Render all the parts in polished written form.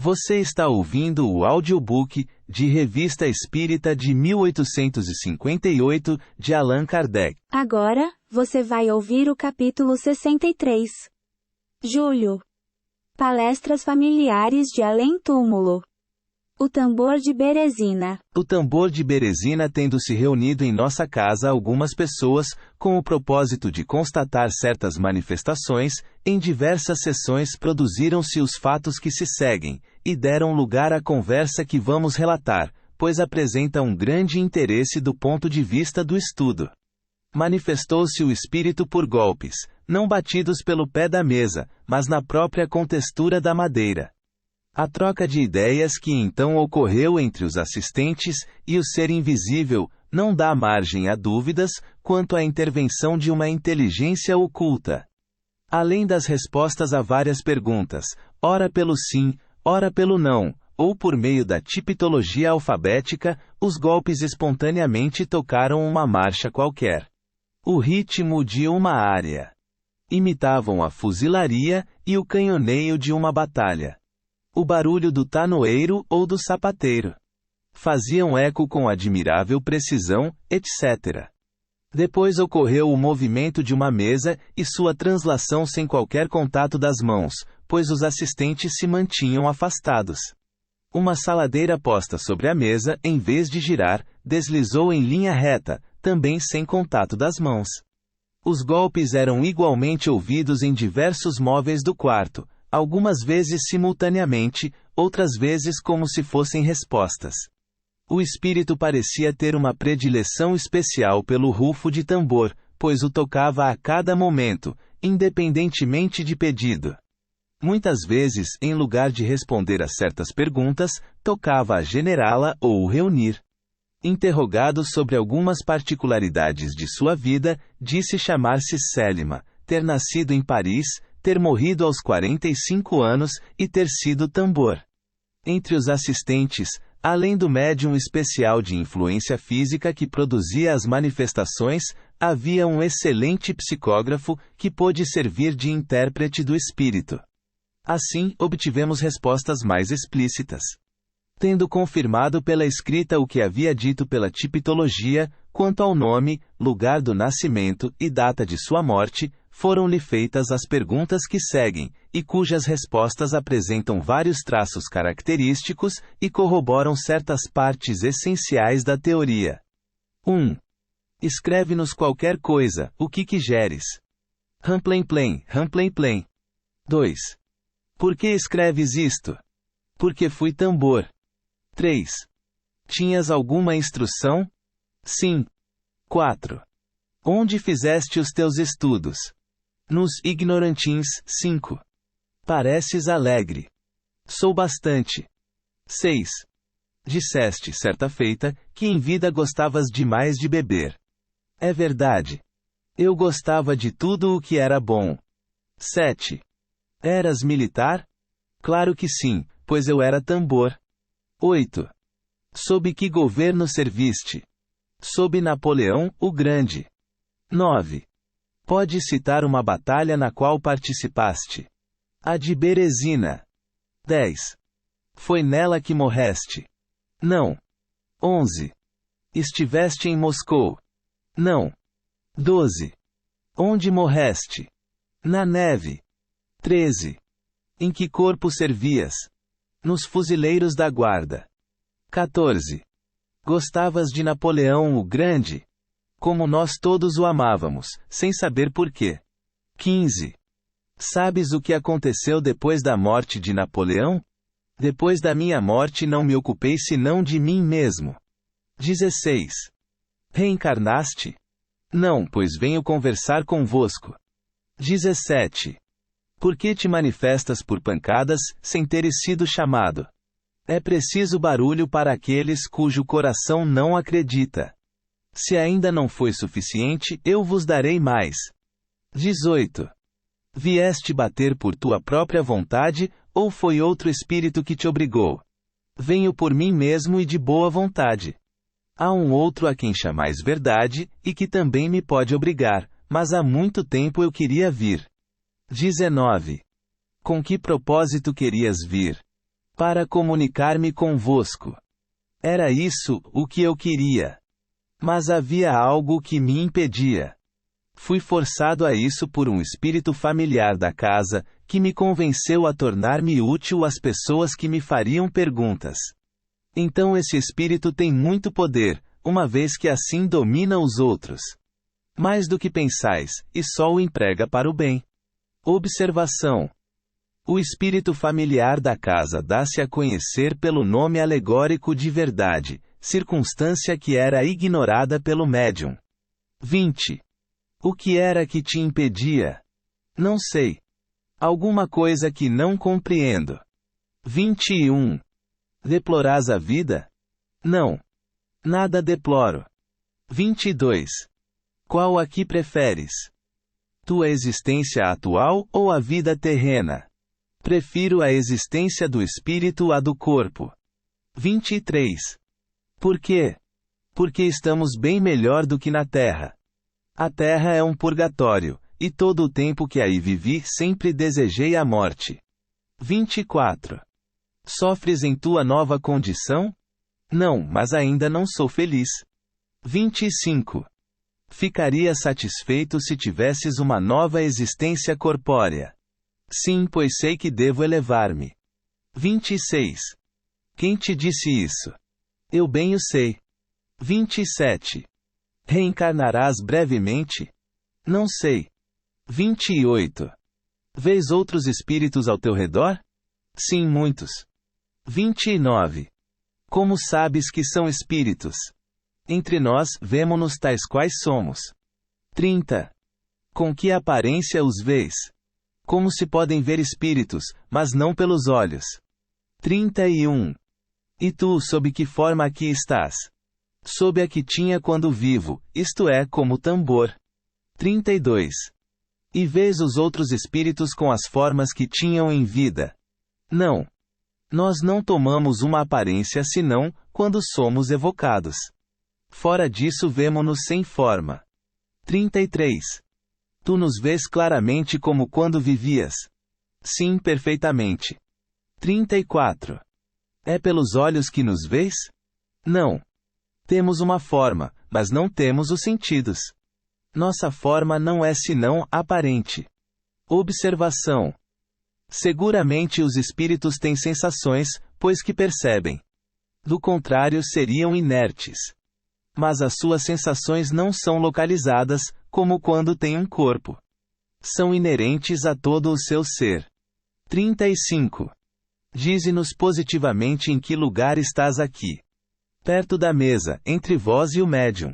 Você está ouvindo o audiobook de Revista Espírita de 1858, de Allan Kardec. Agora, você vai ouvir o capítulo 63. Julho. Palestras familiares de além-túmulo. O tambor de Berezina. O tambor de Berezina, tendo se reunido em nossa casa algumas pessoas, com o propósito de constatar certas manifestações, em diversas sessões produziram-se os fatos que se seguem, e deram lugar à conversa que vamos relatar, pois apresenta um grande interesse do ponto de vista do estudo. Manifestou-se o espírito por golpes, não batidos pelo pé da mesa, mas na própria contextura da madeira. A troca de ideias que então ocorreu entre os assistentes e o ser invisível não dá margem a dúvidas quanto à intervenção de uma inteligência oculta. Além das respostas a várias perguntas, ora pelo sim, ora pelo não, ou por meio da tipitologia alfabética, os golpes espontaneamente tocaram uma marcha qualquer. O ritmo de uma área. Imitavam a fuzilaria e o canhoneio de uma batalha. O barulho do tanoeiro ou do sapateiro. Faziam eco com admirável precisão, etc. Depois ocorreu o movimento de uma mesa e sua translação sem qualquer contato das mãos, pois os assistentes se mantinham afastados. Uma saladeira posta sobre a mesa, em vez de girar, deslizou em linha reta, também sem contato das mãos. Os golpes eram igualmente ouvidos em diversos móveis do quarto, algumas vezes simultaneamente, outras vezes como se fossem respostas. O espírito parecia ter uma predileção especial pelo rufo de tambor, pois o tocava a cada momento, independentemente de pedido. Muitas vezes, em lugar de responder a certas perguntas, tocava a generá-la ou o reunir. Interrogado sobre algumas particularidades de sua vida, disse chamar-se Célima, ter nascido em Paris, ter morrido aos 45 anos e ter sido tambor. Entre os assistentes, além do médium especial de influência física que produzia as manifestações, havia um excelente psicógrafo que pôde servir de intérprete do espírito. Assim, obtivemos respostas mais explícitas. Tendo confirmado pela escrita o que havia dito pela tipitologia, quanto ao nome, lugar do nascimento e data de sua morte, foram-lhe feitas as perguntas que seguem, e cujas respostas apresentam vários traços característicos e corroboram certas partes essenciais da teoria. 1. Escreve-nos qualquer coisa, o que quiseres. Ramplém-plém, ramplém-plém. 2. Por que escreves isto? Porque fui tambor. 3. Tinhas alguma instrução? Sim. 4. Onde fizeste os teus estudos? Nos Ignorantins, 5. Pareces alegre. Sou bastante. 6. Disseste, certa feita, que em vida gostavas demais de beber. É verdade. Eu gostava de tudo o que era bom. 7. Eras militar? Claro que sim, pois eu era tambor. 8. Sob que governo serviste? Sob Napoleão, o Grande. 9. Pode citar uma batalha na qual participaste? A de Berezina. 10. Foi nela que morreste? Não. 11. Estiveste em Moscou? Não. 12. Onde morreste? Na neve. 13. Em que corpo servias? Nos fuzileiros da guarda. 14. Gostavas de Napoleão o Grande? Como nós todos o amávamos, sem saber por quê. 15. Sabes o que aconteceu depois da morte de Napoleão? Depois da minha morte não me ocupei senão de mim mesmo. 16. Reencarnaste? Não, pois venho conversar convosco. 17. Por que te manifestas por pancadas, sem teres sido chamado? É preciso barulho para aqueles cujo coração não acredita. Se ainda não foi suficiente, eu vos darei mais. 18. Vieste bater por tua própria vontade, ou foi outro espírito que te obrigou? Venho por mim mesmo e de boa vontade. Há um outro a quem chamais verdade, e que também me pode obrigar, mas há muito tempo eu queria vir. 19. Com que propósito querias vir? para comunicar-me convosco. Era isso o que eu queria. Mas havia algo que me impedia. Fui forçado a isso por um espírito familiar da casa, que me convenceu a tornar-me útil às pessoas que me fariam perguntas. Então esse espírito tem muito poder, uma vez que assim domina os outros. Mais do que pensais, e só o emprega para o bem. Observação. O espírito familiar da casa dá-se a conhecer pelo nome alegórico de verdade, circunstância que era ignorada pelo médium. 20. O que era que te impedia? Não sei. Alguma coisa que não compreendo. 21. Deplorás a vida? Não. Nada deploro. 22. Qual a que preferes? Tua existência atual ou a vida terrena? Prefiro a existência do espírito à do corpo. 23. Por quê? Porque estamos bem melhor do que na terra. A terra é um purgatório, e todo o tempo que aí vivi sempre desejei a morte. 24. Sofres em tua nova condição? Não, mas ainda não sou feliz. 25. Ficaria satisfeito se tivesses uma nova existência corpórea. Sim, pois sei que devo elevar-me. 26. Quem te disse isso? Eu bem o sei. 27. Reencarnarás brevemente? Não sei. 28. Vês outros espíritos ao teu redor? Sim, muitos. 29. Como sabes que são espíritos? Entre nós, vemo-nos tais quais somos. 30. Com que aparência os vês? Como se podem ver espíritos, mas não pelos olhos. 31. E tu, sob que forma aqui estás? Sob a que tinha quando vivo, isto é, como tambor. 32. E vês os outros espíritos com as formas que tinham em vida? Não. Nós não tomamos uma aparência senão, quando somos evocados. Fora disso vemo-nos sem forma. 33. Tu nos vês claramente como quando vivias? Sim, perfeitamente. 34. É pelos olhos que nos vês? Não. Temos uma forma, mas não temos os sentidos. Nossa forma não é senão aparente. Observação. Seguramente os espíritos têm sensações, pois que percebem. Do contrário seriam inertes. Mas as suas sensações não são localizadas, como quando têm um corpo. São inerentes a todo o seu ser. 35. Dize-nos positivamente em que lugar estás aqui. Perto da mesa, entre vós e o médium.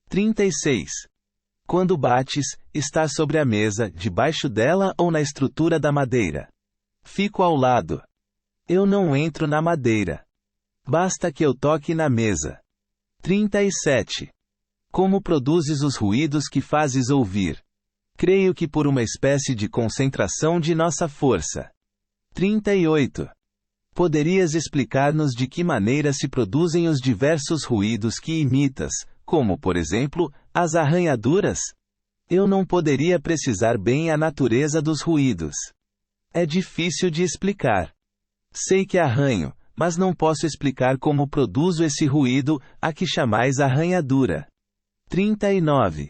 36. Quando bates, estás sobre a mesa, debaixo dela ou na estrutura da madeira? Fico ao lado. Eu não entro na madeira. Basta que eu toque na mesa. 37. Como produzes os ruídos que fazes ouvir? Creio que por uma espécie de concentração de nossa força. 38. Poderias explicar-nos de que maneira se produzem os diversos ruídos que imitas, como, por exemplo, as arranhaduras? Eu não poderia precisar bem a natureza dos ruídos. É difícil de explicar. Sei que arranho, mas não posso explicar como produzo esse ruído, a que chamais arranhadura. 39.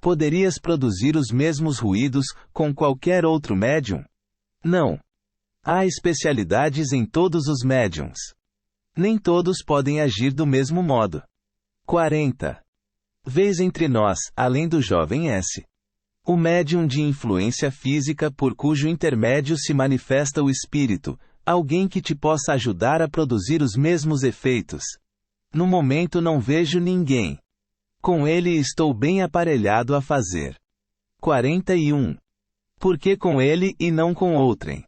Poderias produzir os mesmos ruídos com qualquer outro médium? Não. Há especialidades em todos os médiums. Nem todos podem agir do mesmo modo. 40. Vês entre nós, além do jovem S. O médium de influência física por cujo intermédio se manifesta o espírito, alguém que te possa ajudar a produzir os mesmos efeitos. No momento não vejo ninguém. Com ele estou bem aparelhado a fazer. 41. Por que com ele e não com outrem?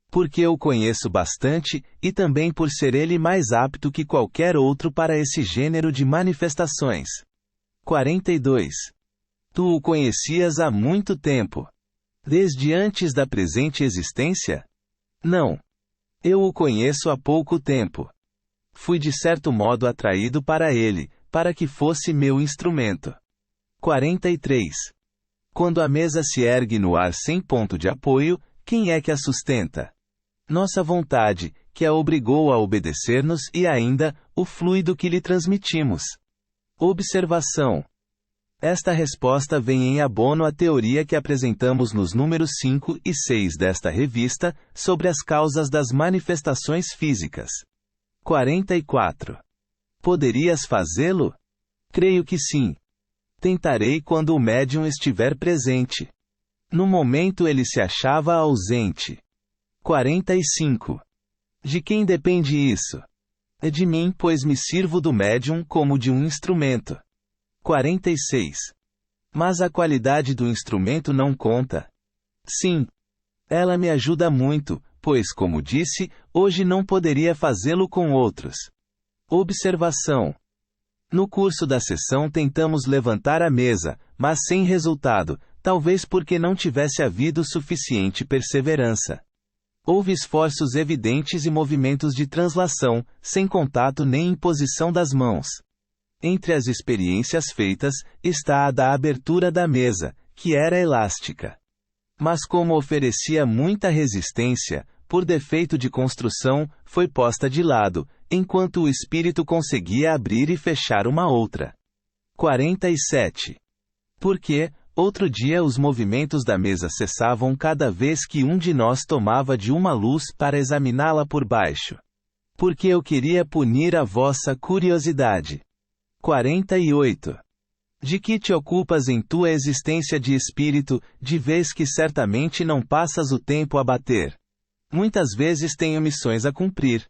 Porque eu conheço bastante, e também por ser ele mais apto que qualquer outro para esse gênero de manifestações. 42. Tu o conhecias há muito tempo. Desde antes da presente existência? Não. Eu o conheço há pouco tempo. Fui de certo modo atraído para ele, para que fosse meu instrumento. 43. Quando a mesa se ergue no ar sem ponto de apoio, quem é que a sustenta? Nossa vontade, que a obrigou a obedecer-nos e ainda, o fluido que lhe transmitimos. Observação. Esta resposta vem em abono à teoria que apresentamos nos números 5 e 6 desta revista, sobre as causas das manifestações físicas. 44. Poderias fazê-lo? Creio que sim. Tentarei quando o médium estiver presente. No momento ele se achava ausente. 45. De quem depende isso? É de mim, pois me sirvo do médium como de um instrumento. 46. Mas a qualidade do instrumento não conta. Sim. Ela me ajuda muito, pois, como disse, hoje não poderia fazê-lo com outros. Observação. No curso da sessão tentamos levantar a mesa, mas sem resultado, talvez porque não tivesse havido suficiente perseverança. Houve esforços evidentes e movimentos de translação, sem contato nem imposição das mãos. Entre as experiências feitas, está a da abertura da mesa, que era elástica. Mas como oferecia muita resistência, por defeito de construção, foi posta de lado, enquanto o espírito conseguia abrir e fechar uma outra. 47. Porque, outro dia os movimentos da mesa cessavam cada vez que um de nós tomava de uma luz para examiná-la por baixo. Porque eu queria punir a vossa curiosidade. 48. De que te ocupas em tua existência de espírito, de vez que certamente não passas o tempo a bater? Muitas vezes tenho missões a cumprir.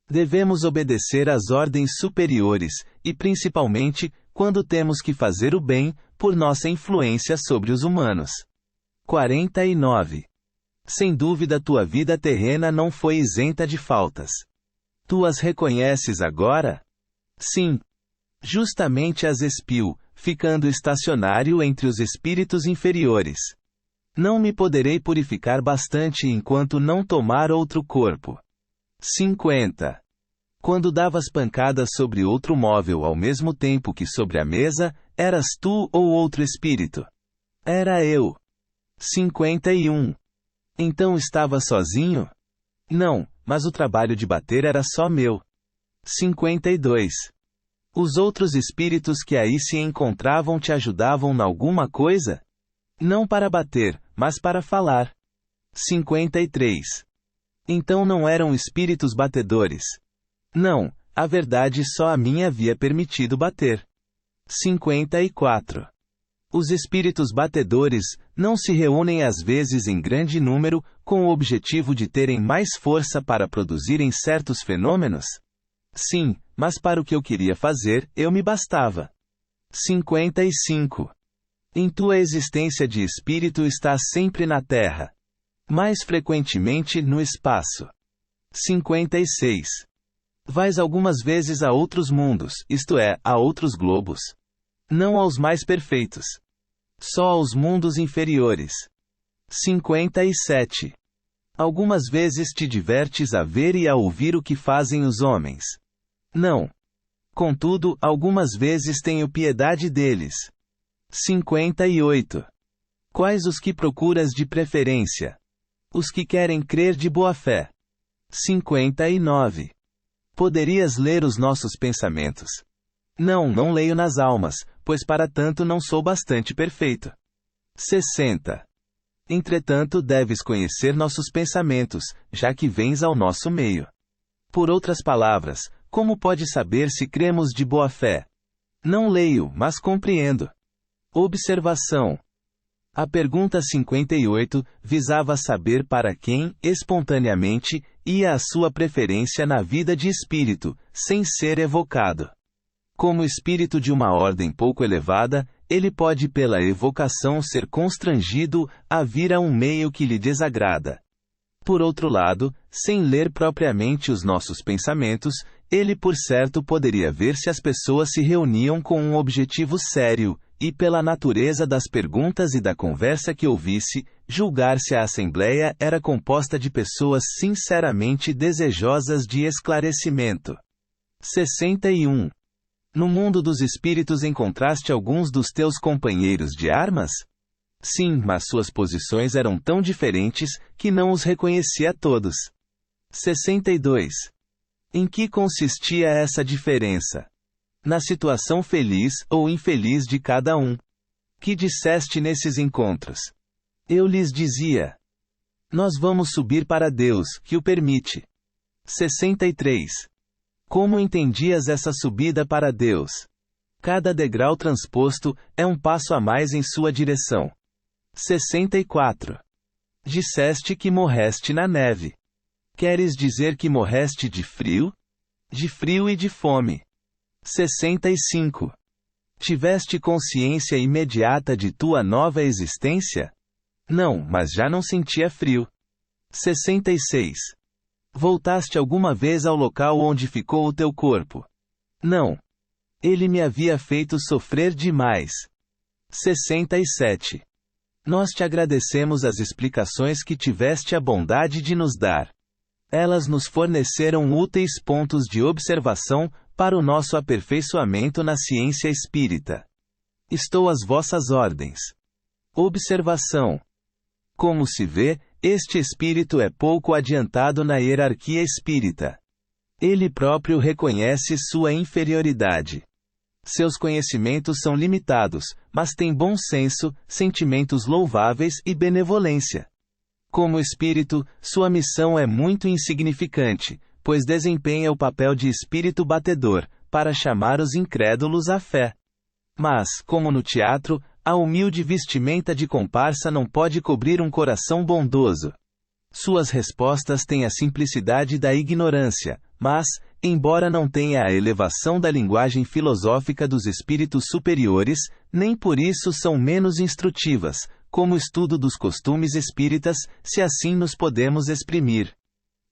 Devemos obedecer às ordens superiores, e principalmente, quando temos que fazer o bem, por nossa influência sobre os humanos. 49. Sem dúvida tua vida terrena não foi isenta de faltas. Tu as reconheces agora? Sim. Justamente as espiu, ficando estacionário entre os espíritos inferiores. Não me poderei purificar bastante enquanto não tomar outro corpo. 50. Quando davas pancadas sobre outro móvel ao mesmo tempo que sobre a mesa, eras tu ou outro espírito? Era eu. 51. Então estava sozinho? Não, mas o trabalho de bater era só meu. 52. Os outros espíritos que aí se encontravam te ajudavam na alguma coisa? Não para bater, mas para falar. 53. Então não eram espíritos batedores. Não, a verdade só a mim havia permitido bater. 54. Os espíritos batedores não se reúnem às vezes em grande número, com o objetivo de terem mais força para produzirem certos fenômenos? Sim, mas para o que eu queria fazer, eu me bastava. 55. Em tua existência de espírito estás sempre na Terra. Mais frequentemente no espaço. 56. Vais algumas vezes a outros mundos, isto é, a outros globos. Não aos mais perfeitos. Só aos mundos inferiores. 57. Algumas vezes te divertes a ver e a ouvir o que fazem os homens. Não. Contudo, algumas vezes tenho piedade deles. 58. Quais os que procuras de preferência? Os que querem crer de boa fé. 59. Poderias ler os nossos pensamentos? Não leio nas almas, pois para tanto não sou bastante perfeito. 60. Entretanto, deves conhecer nossos pensamentos, já que vens ao nosso meio. Por outras palavras, como pode saber se cremos de boa fé? Não leio, mas compreendo. Observação. A pergunta 58 visava saber para quem, espontaneamente, ia a sua preferência na vida de espírito, sem ser evocado. Como espírito de uma ordem pouco elevada, ele pode pela evocação ser constrangido a vir a um meio que lhe desagrada. Por outro lado, sem ler propriamente os nossos pensamentos, ele por certo poderia ver se as pessoas se reuniam com um objetivo sério, e pela natureza das perguntas e da conversa que ouvisse, julgar se a assembleia era composta de pessoas sinceramente desejosas de esclarecimento. 61. No mundo dos espíritos encontraste alguns dos teus companheiros de armas? Sim, mas suas posições eram tão diferentes, que não os reconhecia todos. 62. Em que consistia essa diferença? Na situação feliz ou infeliz de cada um. Que disseste nesses encontros? Eu lhes dizia: nós vamos subir para Deus, que o permite. 63. Como entendias essa subida para Deus? Cada degrau transposto é um passo a mais em sua direção. 64. Disseste que morreste na neve. Queres dizer que morreste de frio? De frio e de fome. 65. Tiveste consciência imediata de tua nova existência? Não, mas já não sentia frio. 66. Voltaste alguma vez ao local onde ficou o teu corpo? Não. Ele me havia feito sofrer demais. 67. Nós te agradecemos as explicações que tiveste a bondade de nos dar. Elas nos forneceram úteis pontos de observação para o nosso aperfeiçoamento na ciência espírita. Estou às vossas ordens. Observação. Como se vê, este espírito é pouco adiantado na hierarquia espírita. Ele próprio reconhece sua inferioridade. Seus conhecimentos são limitados, mas tem bom senso, sentimentos louváveis e benevolência. Como espírito, sua missão é muito insignificante, pois desempenha o papel de espírito batedor, para chamar os incrédulos à fé. Mas, como no teatro, a humilde vestimenta de comparsa não pode cobrir um coração bondoso. Suas respostas têm a simplicidade da ignorância, mas, embora não tenha a elevação da linguagem filosófica dos espíritos superiores, nem por isso são menos instrutivas, como o estudo dos costumes espíritas, se assim nos podemos exprimir.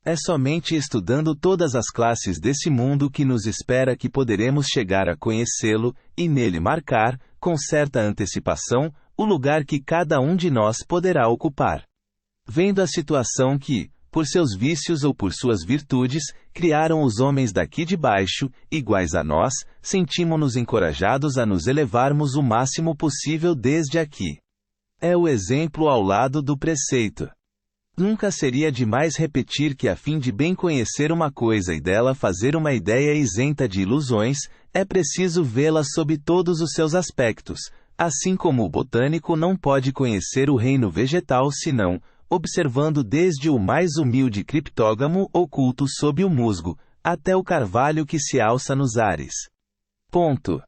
É somente estudando todas as classes desse mundo que nos espera que poderemos chegar a conhecê-lo, e nele marcar, com certa antecipação, o lugar que cada um de nós poderá ocupar. Vendo a situação que, por seus vícios ou por suas virtudes, criaram os homens daqui de baixo, iguais a nós, sentimos-nos encorajados a nos elevarmos o máximo possível desde aqui. É o exemplo ao lado do preceito. Nunca seria demais repetir que a fim de bem conhecer uma coisa e dela fazer uma ideia isenta de ilusões, é preciso vê-la sob todos os seus aspectos, assim como o botânico não pode conhecer o reino vegetal senão, observando desde o mais humilde criptógamo oculto sob o musgo, até o carvalho que se alça nos ares. Ponto.